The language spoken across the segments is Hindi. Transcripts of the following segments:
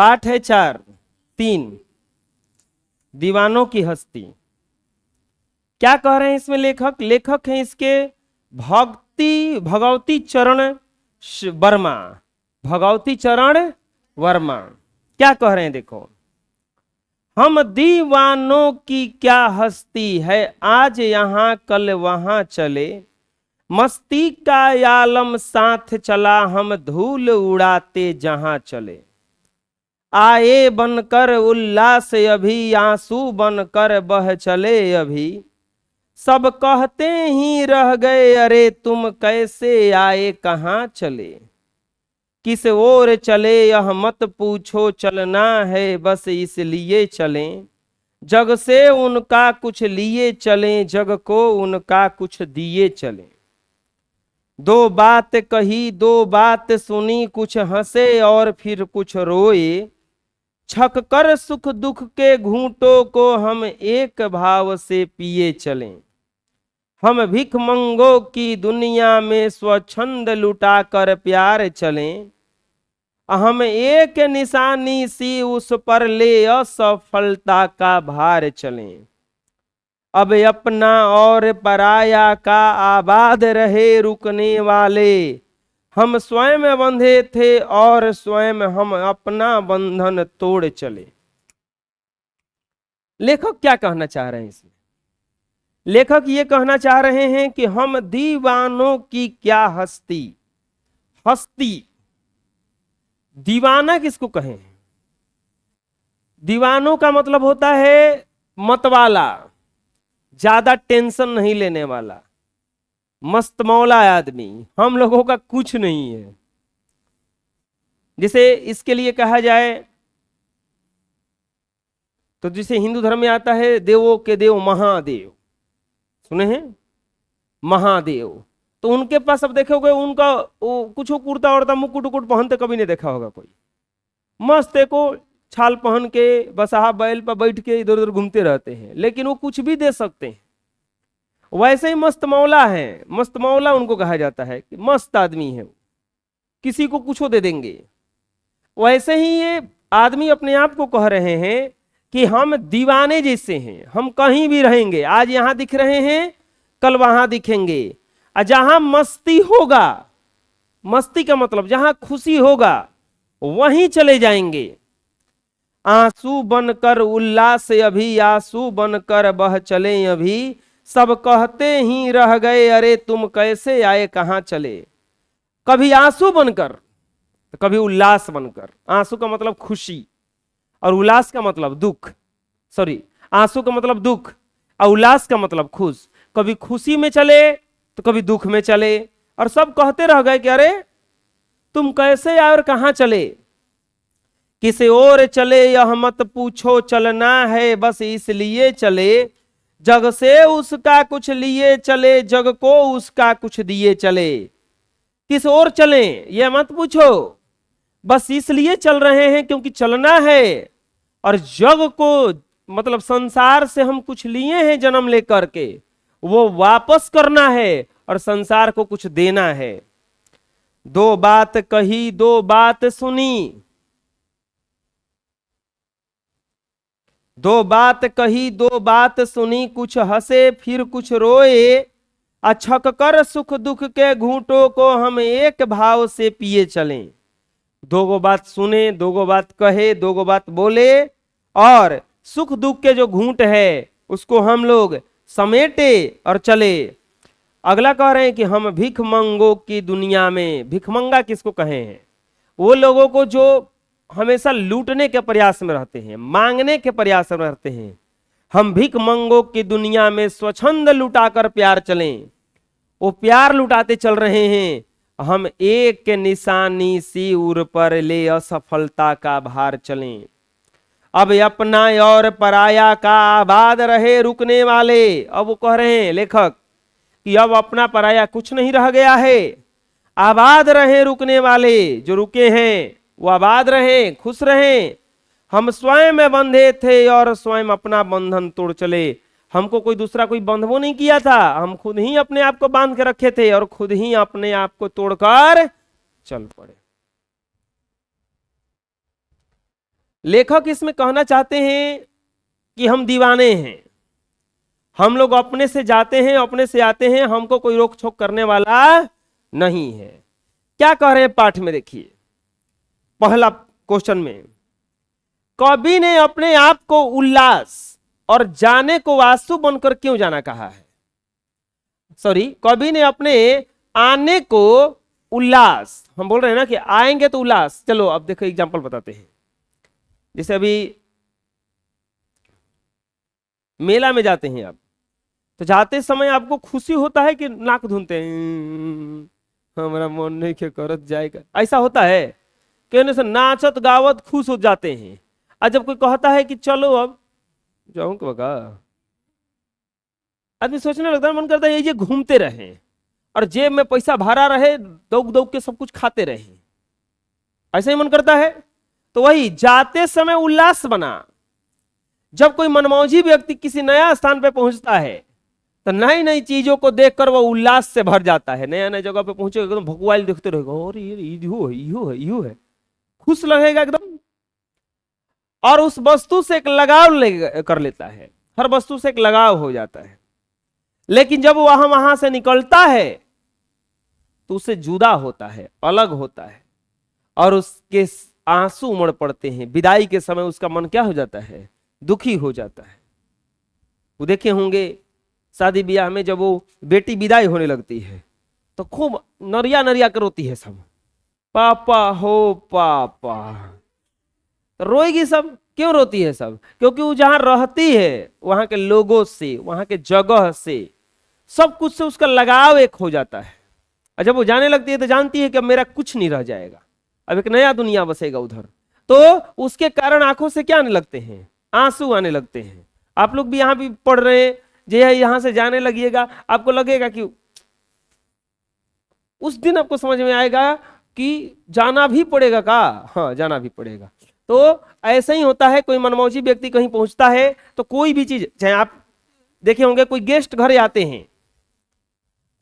पाठ है 3 दीवानों की हस्ती। क्या कह रहे हैं इसमें लेखक? लेखक हैं इसके भगवती चरण वर्मा। भगवती चरण वर्मा क्या कह रहे हैं देखो, हम दीवानों की क्या हस्ती है, आज यहाँ कल वहां चले, मस्ती का आलम साथ चला, हम धूल उड़ाते जहां चले। आए बनकर उल्लास अभी, आंसू बनकर बह चले अभी, सब कहते ही रह गए, अरे तुम कैसे आए कहाँ चले। किस ओर चले यह मत पूछो, चलना है बस इसलिए चलें, जग से उनका कुछ लिए चलें, जग को उनका कुछ दिए चलें। दो बात कही दो बात सुनी, कुछ हंसे और फिर कुछ रोए, छक कर सुख दुख के घूंटों को हम एक भाव से पिए चलें। हम भिख मंगों की दुनिया में स्वच्छंद लुटा कर प्यार चलें, हम एक निशानी सी उस पर ले असफलता का भार चलें। अब अपना और पराया का आबाद रहे रुकने वाले, हम स्वयं बंधे थे और स्वयं हम अपना बंधन तोड़ चले। लेखक क्या कहना चाह रहे हैं इसमें? लेखक ये कहना चाह रहे हैं कि हम दीवानों की क्या हस्ती। हस्ती, दीवाना किसको कहें? दीवानों का मतलब होता है मतवाला, ज्यादा टेंशन नहीं लेने वाला, मस्तमौला आदमी। हम लोगों का कुछ नहीं है। जैसे इसके लिए कहा जाए तो जिसे हिंदू धर्म में आता है, देवों के देव महादेव, सुने हैं? महादेव। तो उनके पास अब देखोगे उनका कुछ कुर्ता उड़ता मुकुट उकुट पहनते कभी नहीं देखा होगा कोई। मस्त को छाल पहन के बसहा बैल पर बैठ के इधर उधर घूमते रहते हैं, लेकिन वो कुछ भी दे सकते हैं। वैसे ही मस्त मौला है, मस्त मौला उनको कहा जाता है कि मस्त आदमी है, किसी को कुछ दे देंगे। वैसे ही ये आदमी अपने आप को कह रहे हैं कि हम दीवाने जैसे हैं, हम कहीं भी रहेंगे, आज यहां दिख रहे हैं कल वहां दिखेंगे। जहां मस्ती होगा, मस्ती का मतलब जहां खुशी होगा वहीं चले जाएंगे। आंसू बनकर उल्लास अभी, आंसू बनकर बह चले अभी, सब कहते ही रह गए, अरे तुम कैसे आए कहां चले। कभी आंसू बनकर तो कभी उल्लास बनकर। आंसू का मतलब खुशी और उल्लास का मतलब दुख, सॉरी, आंसू का मतलब दुख और उल्लास का मतलब खुश। कभी खुशी में चले तो कभी दुख में चले, और सब कहते रह गए कि अरे तुम कैसे आए और कहां चले। किसी और चले यह मत पूछो, चलना है बस इसलिए चले, जग से उसका कुछ लिए चले, जग को उसका कुछ दिए चले। किस और चले यह मत पूछो, बस इसलिए चल रहे हैं क्योंकि चलना है, और जग को मतलब संसार से हम कुछ लिए हैं जन्म लेकर के, वो वापस करना है और संसार को कुछ देना है। दो बात कही दो बात सुनी, दो बात कही दो बात सुनी, कुछ हंसे फिर कुछ रोए, अछक कर सुख दुख के घूंटों को हम एक भाव से पिए चलें। दो गो बात सुने, दो गो बात कहे, दो गो बात बोले, और सुख दुख के जो घूंट है उसको हम लोग समेटे और चले। अगला कह रहे हैं कि हम भिख मंगों की दुनिया में। भिखमंगा किसको कहे हैं? वो लोगों को जो हमेशा लूटने के प्रयास में रहते हैं, मांगने के प्रयास में रहते हैं। हम भिख मंगों की दुनिया में स्वच्छंद लुटाकर प्यार चलें। वो प्यार लुटाते चल रहे हैं। हम एक निशानी सी उर पर ले असफलता का भार चलें। अब अपना और पराया का आबाद रहे रुकने वाले। अब वो कह रहे हैं लेखक कि अब अपना पराया कुछ नहीं रह गया है, आबाद रहे रुकने वाले। जो रुके हैं वो आबाद रहे, खुश रहे। हम स्वयं में बंधे थे और स्वयं अपना बंधन तोड़ चले। हमको कोई दूसरा कोई बंधवो नहीं किया था, हम खुद ही अपने आप को बांध के रखे थे और खुद ही अपने आप को तोड़कर चल पड़े। लेखक इसमें कहना चाहते हैं कि हम दीवाने हैं, हम लोग अपने से जाते हैं, अपने से आते हैं, हमको कोई रोक छोक करने वाला नहीं है। क्या कह रहे हैं पाठ में देखिए, पहला क्वेश्चन में, कवि ने अपने आप को उल्लास और जाने को आंसू बनकर क्यों जाना कहा है? सॉरी, कवि ने अपने आने को उल्लास, हम बोल रहे हैं ना कि आएंगे तो उल्लास। चलो अब देखो एग्जांपल बताते हैं। जैसे अभी मेला में जाते हैं आप, तो जाते समय आपको खुशी होता है कि नाक धुनते हैं, हमारा मन नहीं के करत जाएगा, ऐसा होता है? कहने से नाचत गावत खुश हो जाते हैं। और जब कोई कहता है कि चलो अब जाऊं कि बका, आदमी सोचने लगता है, मन करता है ये घूमते रहे और जेब में पैसा भरा रहे, दौग दौग के सब कुछ खाते रहे, ऐसा ही मन करता है। तो वही जाते समय उल्लास बना। जब कोई मनमौजी व्यक्ति किसी नया स्थान पे पहुंचता है तो नई नई चीजों को देखकर वह उल्लास से भर जाता है। नया नया जगह पे पहुंचेगा एकदम भगवाइल देखते रहेगा, और ये यूं है, खुश लगेगा एकदम, और उस वस्तु से एक लगाव कर लेता है, हर वस्तु से एक लगाव हो जाता है। लेकिन जब वहां से निकलता है तो उससे जुदा होता है, अलग होता है, और उसके आंसू उमड़ पड़ते हैं। विदाई के समय उसका मन क्या हो जाता है? दुखी हो जाता है। वो देखे होंगे शादी ब्याह में जब वो बेटी विदाई होने लगती है तो खूब नरिया नरिया कर रोती है सब, पापा हो पापा, तो रोएगी सब। क्यों रोती है सब? क्योंकि वो जहां रहती है वहां के लोगों से, वहां के जगह से, सब कुछ से उसका लगाव एक हो जाता है। और जब वो जाने लगती है तो जानती है कि अब मेरा कुछ नहीं रह जाएगा, अब एक नया दुनिया बसेगा उधर। तो उसके कारण आंखों से क्या आने लगते हैं? आंसू आने लगते हैं। आप लोग भी यहां भी पढ़ रहे हैं, जो है यहां से जाने लगिएगा, आपको लगेगा कि उस दिन आपको समझ में आएगा कि जाना भी पड़ेगा का, हाँ जाना भी पड़ेगा। तो ऐसा ही होता है, कोई मनमौजी व्यक्ति कहीं पहुंचता है तो कोई भी चीज, चाहे आप देखे होंगे कोई गेस्ट घरे आते हैं,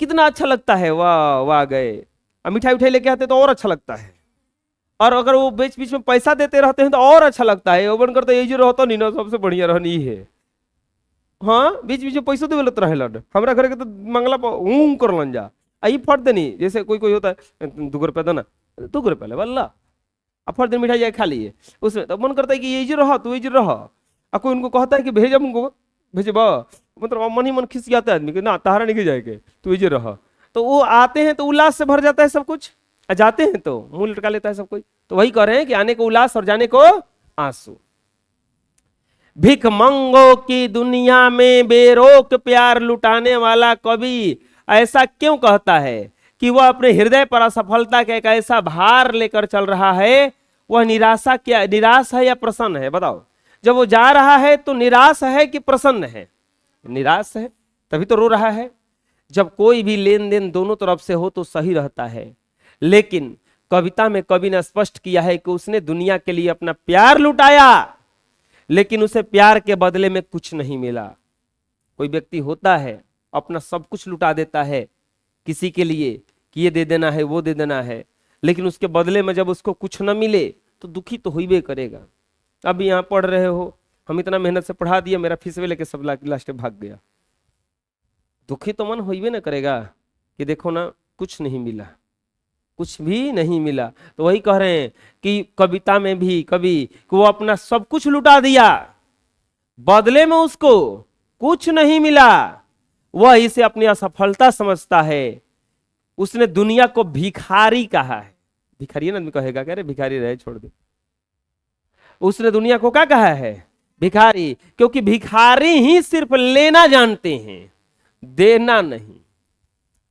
कितना अच्छा लगता है, वाह वाह गए, अब मिठाई उठाई लेके आते तो और अच्छा लगता है। और अगर वो बीच बीच में पैसा देते रहते हैं तो और अच्छा लगता है, वो बनकर तो ये जो रहता नहीं ना, सबसे बढ़िया रहनी है। हाँ, बीच बीच में पैसा देवे लत रहे लड, हमारा घर के तो मंगला पर कर लन जा, आई फट देनी। जैसे कोई कोई होता है, 2 रुपया देना, 2 रुपया ले वल्ला, अब फट दिन मिठाई जाए खा लिए, उसमें तो मन करता है कि ये जो रहा तू, ये जो रहा। और कोई उनको कहता है कि भेजा उनको, भेजे बा, मतलब मन ही मन खिसियाता है आदमी कि ना तारा नहीं जाएगा, तू ये जो रहा। तो वो आते हैं तो उल्लास से भर जाता है सब कुछ, जाते हैं तो मुंह लटका लेता है सब कोई। तो वही कह रहे हैं कि आने को उल्लास और जाने को आंसू। भिखमंगों की दुनिया में बेरोक प्यार लुटाने वाला कवि ऐसा क्यों कहता है कि वह अपने हृदय पर असफलता का एक ऐसा भार लेकर चल रहा है? वह निराशा क्या, निराश है या प्रसन्न है? बताओ। जब वो जा रहा है तो निराश है कि प्रसन्न है? निराश है, तभी तो रो रहा है। जब कोई भी लेन देन दोनों तरफ से हो तो सही रहता है, लेकिन कविता में कवि ने स्पष्ट किया है कि उसने दुनिया के लिए अपना प्यार लुटाया, लेकिन उसे प्यार के बदले में कुछ नहीं मिला। कोई व्यक्ति होता है अपना सब कुछ लुटा देता है किसी के लिए कि ये दे देना है, वो दे देना है, लेकिन उसके बदले में जब उसको कुछ न मिले तो दुखी तो होइबे करेगा। अब यहाँ पढ़ रहे हो, हम इतना मेहनत से पढ़ा दिया, मेरा फीस लेके सब लास्ट भाग गया, दुखी तो मन होइबे न करेगा कि देखो ना कुछ नहीं मिला, कुछ भी नहीं मिला। तो वही कह रहे हैं कि कविता में भी कवि को वो अपना सब कुछ लुटा दिया, बदले में उसको कुछ नहीं मिला, वह इसे अपनी असफलता समझता है। उसने दुनिया को भिखारी कहा है। भिखारी ना कहेगा, कह रहे भिखारी रहे छोड़ दे। उसने दुनिया को क्या कहा है? भिखारी, क्योंकि भिखारी ही सिर्फ लेना जानते हैं, देना नहीं।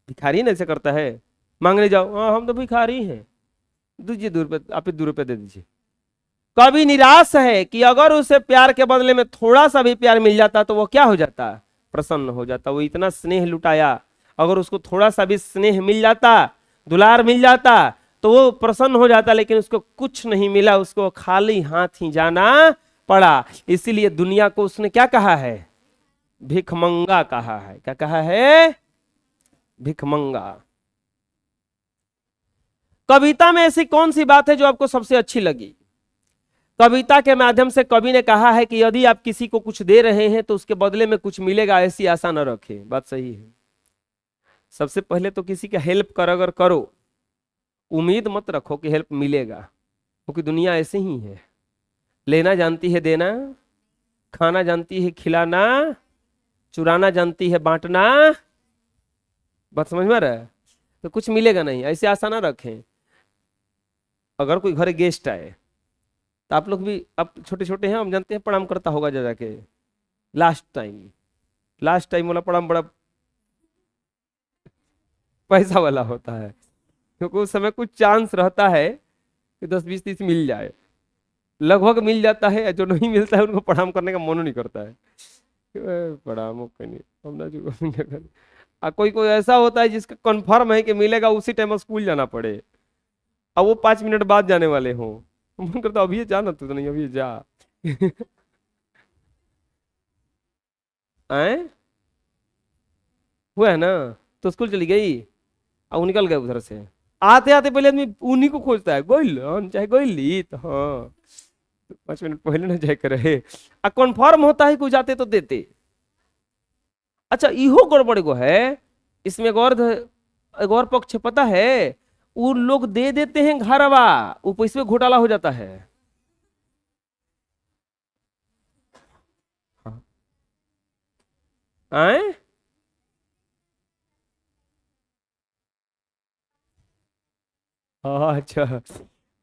भिखारी ना ऐसे करता है, मांगने जाओ, हाँ हम तो भिखारी हैं, दीजिए 2 रुपये, आप 2 रुपये दे दीजिए। कभी निराश है कि अगर उसे प्यार के बदले में थोड़ा सा भी प्यार मिल जाता तो वो क्या हो जाता? प्रसन्न हो जाता। वो इतना स्नेह लुटाया, अगर उसको थोड़ा सा भी स्नेह मिल जाता, दुलार मिल जाता तो वो प्रसन्न हो जाता, लेकिन उसको कुछ नहीं मिला, उसको खाली हाथ ही जाना पड़ा। इसीलिए दुनिया को उसने क्या कहा है? भिखमंगा कहा है। क्या कहा है? भिखमंगा। कविता में ऐसी कौन सी बात है जो आपको सबसे अच्छी लगी? कविता के माध्यम से कवि ने कहा है कि यदि आप किसी को कुछ दे रहे हैं तो उसके बदले में कुछ मिलेगा, ऐसी आशा न रखें। बात सही है। सबसे पहले तो किसी का हेल्प कर अगर करो, उम्मीद मत रखो कि हेल्प मिलेगा, क्योंकि दुनिया ऐसे ही है। लेना जानती है देना, खाना जानती है खिलाना, चुराना जानती है बांटना। बात समझ में आ रहा है? तो कुछ मिलेगा नहीं, ऐसी आशा ना रखें। अगर कोई घर गेस्ट आए तो आप लोग भी, अब छोटे छोटे हैं, हम जानते हैं प्रणाम करता होगा जा जाके। लास्ट टाइम वाला प्रणाम बड़ा पैसा वाला होता है, क्योंकि उस समय कुछ चांस रहता है कि 10 20 30 मिल जाए। लगभग मिल जाता है, जो नहीं मिलता है उनको प्रणाम करने का मन नहीं करता है। प्रणाम हो कहीं नहीं, हम ना जो कोई कोई ऐसा होता है जिसका कंफर्म है कि मिलेगा, उसी टाइम स्कूल जाना पड़े, अब वो 5 मिनट बाद जाने वाले हो, मन करता अभी जा ना, तू तो नहीं अभी जा। आए हुआ है ना, तो स्कूल चली गई और वो निकल गए उधर से। आते आते पहले आदमी उन्हीं को खोजता है, गोइल चाहे गोइली तो हाँ, 5 मिनट पहले ना जाए करे। आ कन्फर्म होता है कि जाते तो देते। अच्छा इहो गड़बड़ एगो है इसमें, एक और पक्ष पता है, वो लोग दे देते हैं घरवा, वो पैसे में घोटाला हो जाता है। हाँ। आए हाँ, अच्छा।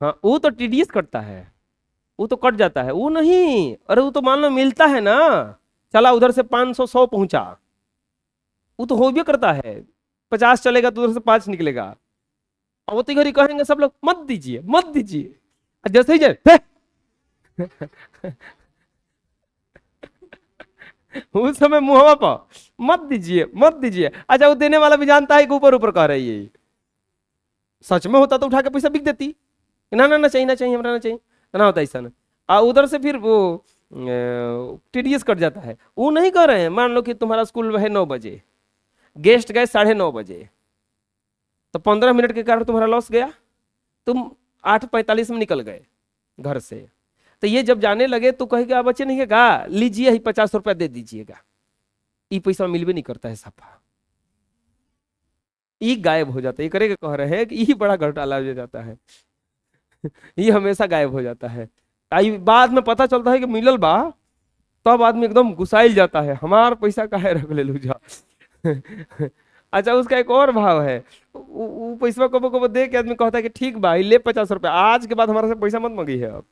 हाँ वो तो टीडीएस कटता है, वो तो कट जाता है, वो नहीं, अरे वो तो मान लो मिलता है ना, चला उधर से 500 100 पहुंचा, वो तो हो भी करता है। 50 चलेगा तो उधर से 5 निकलेगा। और वो तो घड़ी कहेंगे सब लोग मत दीजिए मत दीजिए, और जैसे ही जाए उस समय मुहवा पर मत दीजिए मत दीजिए। अच्छा वो देने वाला भी जानता है कि ऊपर ऊपर कह रही है, सच में होता तो उठा के पैसा बिक देती, ना ना ना चाहिए ना चाहिए, हमरा ना चाहिए, ना होता ऐसा ना। उधर से फिर वो टीडीएस कट जाता है। वो नहीं कर रहे हैं, मान लो कि तुम्हारा स्कूल है 9 बजे, गेस्ट गए 9:30 बजे, तो 15 मिनट के कारण तुम्हारा लॉस गया। तुम 8:45 में निकल गए घर से, तो ये जब जाने लगे तो कहेगा बच्चे नहीं कहा लीजिए ही 50 रुपया दे दीजिएगा, ये पैसा मिल भी नहीं करता है साफा, ये गायब हो जाता है। ये करेगा कह रहे हैं कि ये बड़ा घोटाला हो जाता है, ये हमेशा गायब हो जाता है। आई बाद में पता चलता है कि मिलल बा, तब आदमी एकदम गुसाइल जाता है, हमार पैसा काहे रख ले लू जा। अच्छा उसका एक और भाव है, वो पैसा कबो कबो दे के आदमी कहता है कि ठीक बा, ले 50 रुपया, आज के बाद हमारे से पैसा मत मांगी है अब।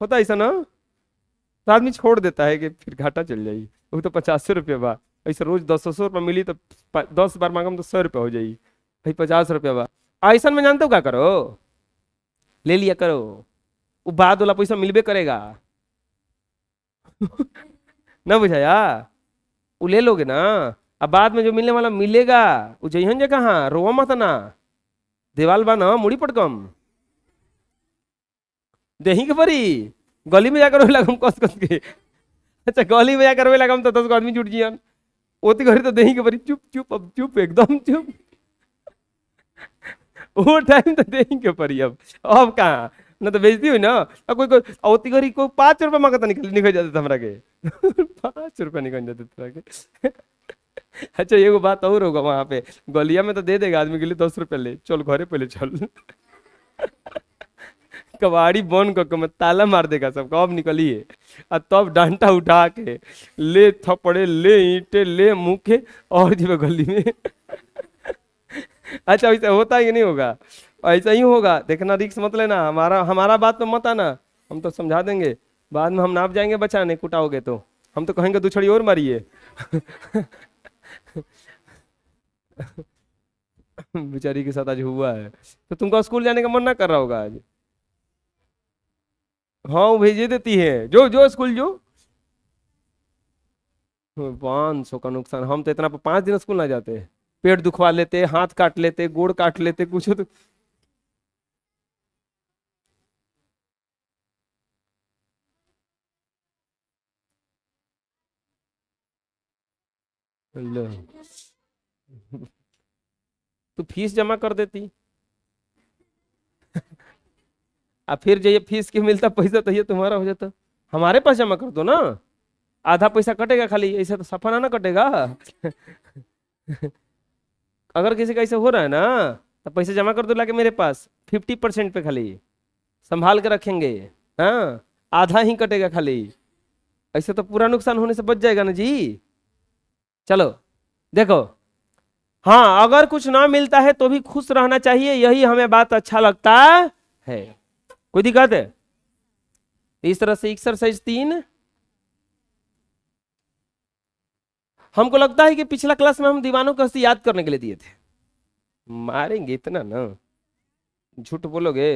होता है ऐसा ना, तो आदमी छोड़ देता है कि फिर घाटा चल जाएगी, वो तो 50 रुपया बा, ऐसे रोज 100 100 रुपया मिली तो 10 बार मांगम तो 100 रुपया हो जाएगी, भाई 50 रुपया बा। ऐसा में जानते हो क्या करो, ले लिया करो, वो बाद वाला पैसा मिलबे करेगा। ना बुझाया, वो ले लोगे ना, अब बाद में जो मिलने वाला मिलेगा, वो जइहन जे कहाँ रोवा मत ना, देवाल बा ना मुड़ी पटकम, देही के परी, गली में जाकर रोए लगम कस कस के। अच्छा गली में जाकर रोए लगम तो 10 गो आदमी जुट जियन, ओती घड़ी तो देही के परी चुप चुप, अब चुप एकदम चुप। वो टाइम तो देही के परी अब कहाँ, ना तो बेइज्जती हुई ना। अब कोई कोई ओती घड़ी को 5 रुपया मांगता निकल निकल जाते थे हमरा के। 5 रुपया निकल जाते थे के। अच्छा एगो बात और होगा वहां पे, गलिया में तो दे देगा आदमी के लिए 10 रुपया, ले चल घरे पहले चल। कबाड़ी बंद करके मैं ताला मार देगा सब, कब निकलिए, और तब डंडा उठा के ले थप्पड़े ले ईंटे ले मुके और जीवे गली में। अच्छा वैसे होता है कि नहीं होगा, ऐसा ही होगा, देखना रिक्स मत लेना, हमारा हमारा बात पे मत आना, हम तो समझा देंगे, बाद में हम नाप जाएंगे बचाने कुटाओगे तो, हम तो कहेंगे 2 छड़ी और मारिए। बेचारी के साथ आज हुआ है, तो तुमको स्कूल जाने का मन ना कर रहा होगा आज। हाँ वो भेजे देती है, जो जो स्कूल जो। 500 का नुकसान, हम तो इतना 5 दिन स्कूल ना जाते, पेट दुखवा लेते, हाथ काट लेते, गोड़ काट लेते, कुछ तो। लो, तो फीस जमा कर देती। अब फिर जो ये फीस के मिलता पैसा तो ये तुम्हारा हो जाता, हमारे पास जमा कर दो ना, आधा पैसा कटेगा खाली, ऐसा तो सफा ना कटेगा। अगर किसी का ऐसा हो रहा है ना तो पैसे जमा कर दो लाके मेरे पास, 50% पे खाली संभाल के रखेंगे। हाँ, आधा ही कटेगा खाली, ऐसे तो पूरा नुकसान होने से बच जाएगा ना जी। चलो देखो, हाँ अगर कुछ ना मिलता है तो भी खुश रहना चाहिए, यही हमें बात अच्छा लगता है। कोई दिक्कत है? इस तरह से एक्सरसाइज 3। हमको लगता है कि पिछला क्लास में हम दीवानों को ऐसे याद करने के लिए दिए थे, मारेंगे इतना ना, झूठ बोलोगे।